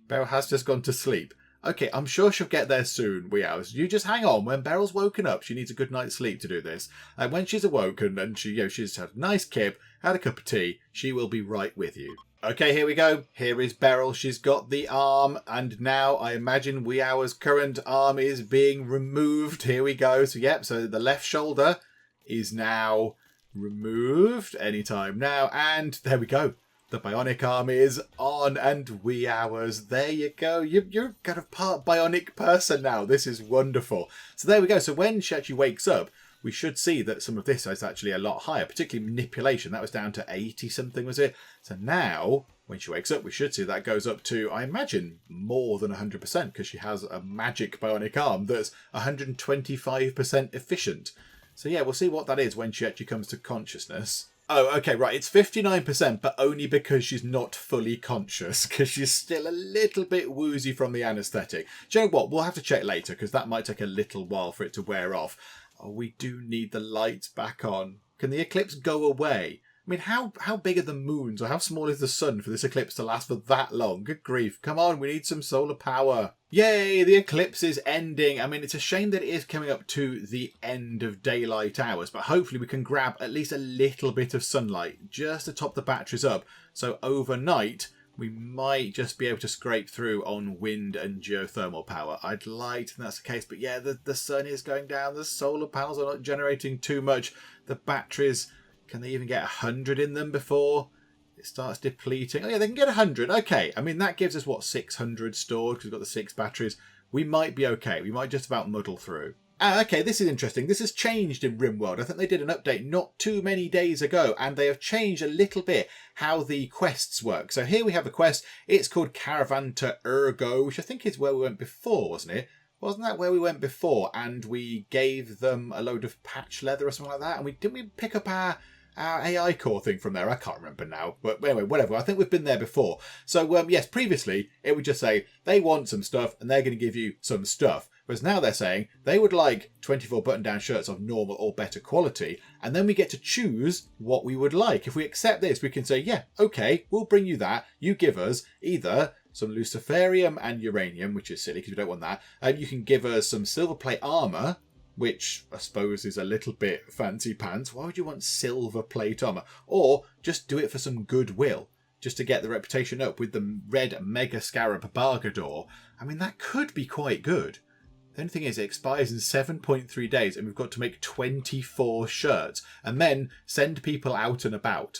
Beryl has just gone to sleep. Okay, I'm sure she'll get there soon, Wee Hours. You just hang on. When Beryl's woken up, she needs a good night's sleep to do this. And when she's awoken and she's had a nice kip, had a cup of tea, she will be right with you. Okay, here we go. Here is Beryl. She's got the arm, and now I imagine Wee Hours' current arm is being removed. Here we go. So, yep, so the left shoulder is now removed anytime now, and there we go. The bionic arm is on, and Wee Hours. There you go. You're kind of part bionic person now. This is wonderful. So there we go. So when she actually wakes up, we should see that some of this is actually a lot higher, particularly manipulation. That was down to 80 something, was it? So now, when she wakes up, we should see that goes up to, I imagine, more than 100%, because she has a magic bionic arm that's 125% efficient. So yeah, we'll see what that is when she actually comes to consciousness. Oh, okay, right. It's 59%, but only because she's not fully conscious, because she's still a little bit woozy from the anaesthetic. Do you know what? We'll have to check later, because that might take a little while for it to wear off. Oh, we do need the lights back on. Can the eclipse go away? I mean, how big are the moons, or how small is the sun for this eclipse to last for that long? Good grief. Come on, we need some solar power. Yay, the eclipse is ending. I mean, it's a shame that it is coming up to the end of daylight hours, but hopefully we can grab at least a little bit of sunlight just to top the batteries up. So overnight, we might just be able to scrape through on wind and geothermal power. I'd like to think that's the case, but yeah, the sun is going down. The solar panels are not generating too much. The batteries, can they even get 100 in them before it starts depleting? Oh yeah, they can get 100. Okay, I mean, that gives us, what, 600 stored, because we've got the 6 batteries. We might be okay. We might just about muddle through. Okay, this is interesting. This has changed in Rimworld. I think they did an update not too many days ago, and they have changed a little bit how the quests work. So here we have a quest. It's called Caravan to Ergo, which I think is where we went before, wasn't it? Wasn't that where we went before? And we gave them a load of patch leather or something like that? And didn't we pick up our AI core thing from there? I can't remember now. But anyway, whatever. I think we've been there before. So, yes, previously, it would just say they want some stuff and they're going to give you some stuff. Whereas now they're saying they would like 24 button-down shirts of normal or better quality, and then we get to choose what we would like. If we accept this, we can say, yeah, okay, we'll bring you that. You give us either some luciferium and uranium, which is silly because we don't want that. You can give us some silver plate armour, which I suppose is a little bit fancy pants. Why would you want silver plate armour? Or just do it for some goodwill, just to get the reputation up with the red Mega Scarab Bargador. I mean, that could be quite good. The only thing is, it expires in 7.3 days, and we've got to make 24 shirts, and then send people out and about.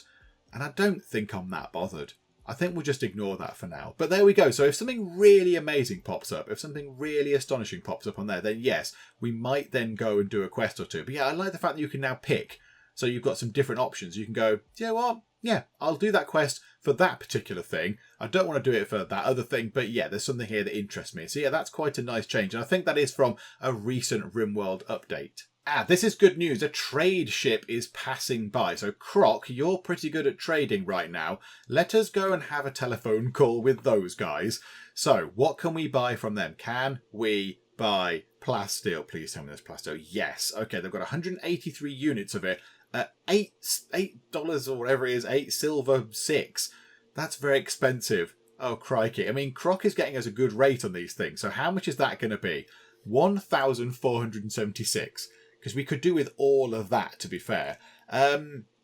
And I don't think I'm that bothered. I think we'll just ignore that for now. But there we go. So if something really amazing pops up, if something really astonishing pops up on there, then yes, we might then go and do a quest or two. But yeah, I like the fact that you can now pick. So you've got some different options. You can go, you know what? Yeah, I'll do that quest for that particular thing. I don't want to do it for that other thing, but yeah, there's something here that interests me. So yeah, that's quite a nice change. And I think that is from a recent Rimworld update. This is good news. A trade ship is passing by. So Croc, you're pretty good at trading right now. Let us go and have a telephone call with those guys. So what can we buy from them? Can we buy plasteel. Please tell me there's plasteel. Yes. Okay, they've got 183 units of it at $8 or whatever it is, 8 silver 6. That's very expensive. Oh, crikey. I mean, Croc is getting us a good rate on these things. So how much is that going to be? 1,476. Because we could do with all of that, to be fair.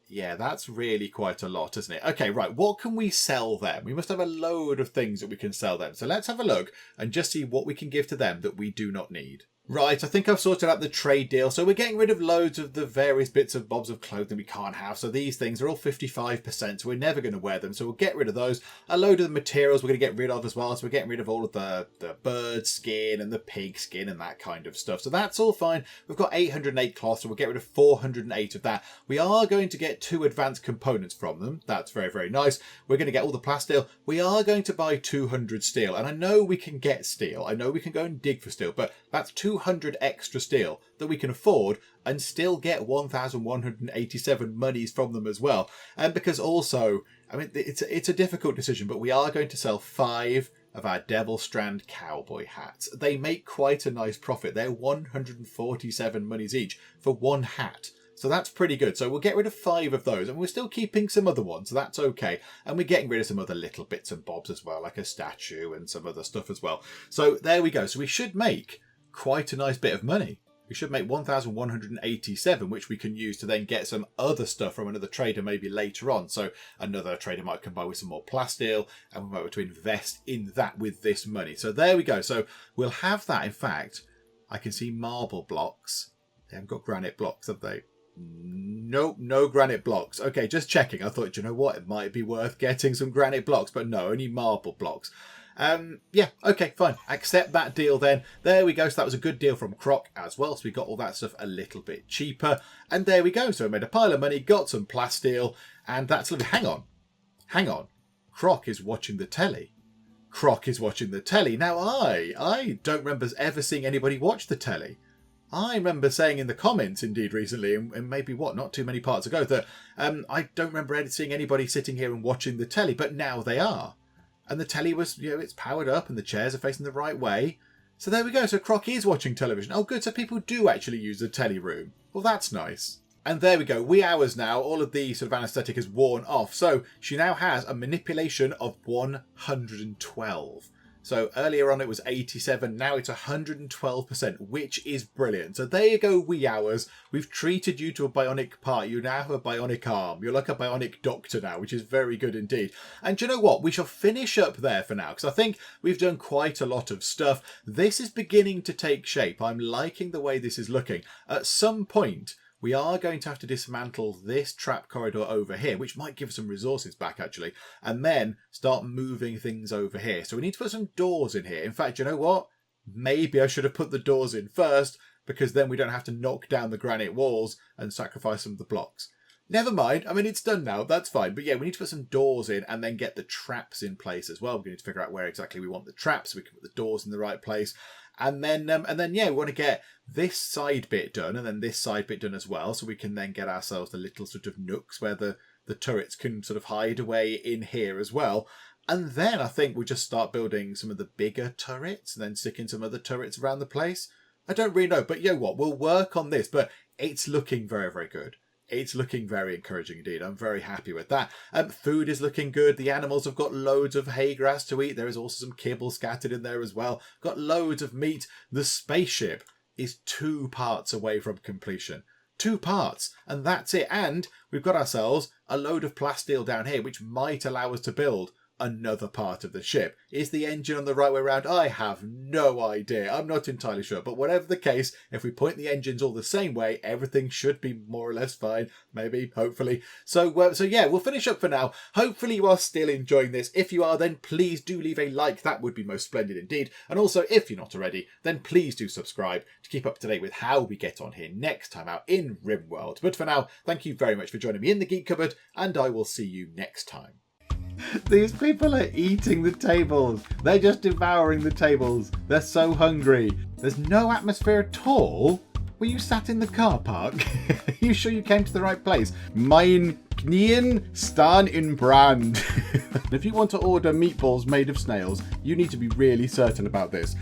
Yeah, that's really quite a lot, isn't it? Okay, right. What can we sell them? We must have a load of things that we can sell them. So let's have a look and just see what we can give to them that we do not need. Right, I think I've sorted out the trade deal. So we're getting rid of loads of the various bits of bobs of clothing we can't have. So these things are all 55%, so we're never going to wear them. So we'll get rid of those. A load of the materials we're going to get rid of as well. So we're getting rid of all of the bird skin and the pig skin and that kind of stuff. So that's all fine. We've got 808 cloth, so we'll get rid of 408 of that. We are going to get 2 advanced components from them. That's very, very nice. We're going to get all the plasteel. We are going to buy 200 steel. And I know we can get steel. I know we can go and dig for steel, but that's 200 extra steel that we can afford and still get 1,187 monies from them as well. And because also, I mean, it's a difficult decision, but we are going to sell 5 of our Devil Strand cowboy hats. They make quite a nice profit. They're 147 monies each for one hat. So that's pretty good. So we'll get rid of 5 of those, and we're still keeping some other ones, so that's okay. And we're getting rid of some other little bits and bobs as well, like a statue and some other stuff as well. So there we go. So we should make quite a nice bit of money. We should make 1,187, which we can use to then get some other stuff from another trader maybe later on. So another trader might come by with some more plasteel, and we might be able to invest in that with this money. So there we go. So we'll have that. In fact, I can see marble blocks. They haven't got granite blocks, have they? Nope, no granite blocks. Okay, just checking. I thought, you know what, it might be worth getting some granite blocks, but no, only marble blocks. Yeah, okay, fine. Accept that deal then. There we go. So that was a good deal from Croc as well. So we got all that stuff a little bit cheaper. And there we go. So we made a pile of money, got some plasteel, and that's lovely. Hang on. Croc is watching the telly. Croc is watching the telly. Now, I don't remember ever seeing anybody watch the telly. I remember saying in the comments, indeed, recently, and maybe not too many parts ago, that I don't remember seeing anybody sitting here and watching the telly, but now they are. And the telly was, it's powered up and the chairs are facing the right way. So there we go. So Croc is watching television. Oh, good. So people do actually use the telly room. Well, that's nice. And there we go. Wee hours now. All of the sort of anaesthetic is worn off. So she now has a manipulation of 112. So earlier on it was 87, now it's 112%, which is brilliant. So there you go, wee hours. We've treated you to a bionic part. You now have a bionic arm. You're like a bionic doctor now, which is very good indeed. And do you know what? We shall finish up there for now, because I think we've done quite a lot of stuff. This is beginning to take shape. I'm liking the way this is looking. At some point, we are going to have to dismantle this trap corridor over here, which might give us some resources back, actually, and then start moving things over here. So we need to put some doors in here. In fact, you know what? Maybe I should have put the doors in first, because then we don't have to knock down the granite walls and sacrifice some of the blocks. Never mind. I mean, it's done now. That's fine. But yeah, we need to put some doors in and then get the traps in place as well. We need to figure out where exactly we want the traps so we can put the doors in the right place. And then, yeah, we want to get this side bit done and then this side bit done as well. So we can then get ourselves the little sort of nooks where the turrets can sort of hide away in here as well. And then I think we just start building some of the bigger turrets and then sticking some other turrets around the place. I don't really know, but you know what? We'll work on this, but it's looking very, very good. It's looking very encouraging indeed. I'm very happy with that. Food is looking good. The animals have got loads of hay grass to eat. There is also some kibble scattered in there as well. Got loads of meat. The spaceship is 2 parts away from completion. 2 parts. And that's it. And we've got ourselves a load of plasteel down here, which might allow us to build another part of the ship. Is the engine on the right way around? I have no idea. I'm not entirely sure. But whatever the case, if we point the engines all the same way, everything should be more or less fine. Maybe, hopefully. So yeah, we'll finish up for now. Hopefully you are still enjoying this. If you are, then please do leave a like. That would be most splendid indeed. And also, if you're not already, then please do subscribe to keep up to date with how we get on here next time out in Rimworld. But for now, thank you very much for joining me in the Geek Cupboard, and I will see you next time. These people are eating the tables. They're just devouring the tables. They're so hungry. There's no atmosphere at all. Were you sat in the car park? Are you sure you came to the right place? Mein Knien staan in brand. If you want to order meatballs made of snails, you need to be really certain about this.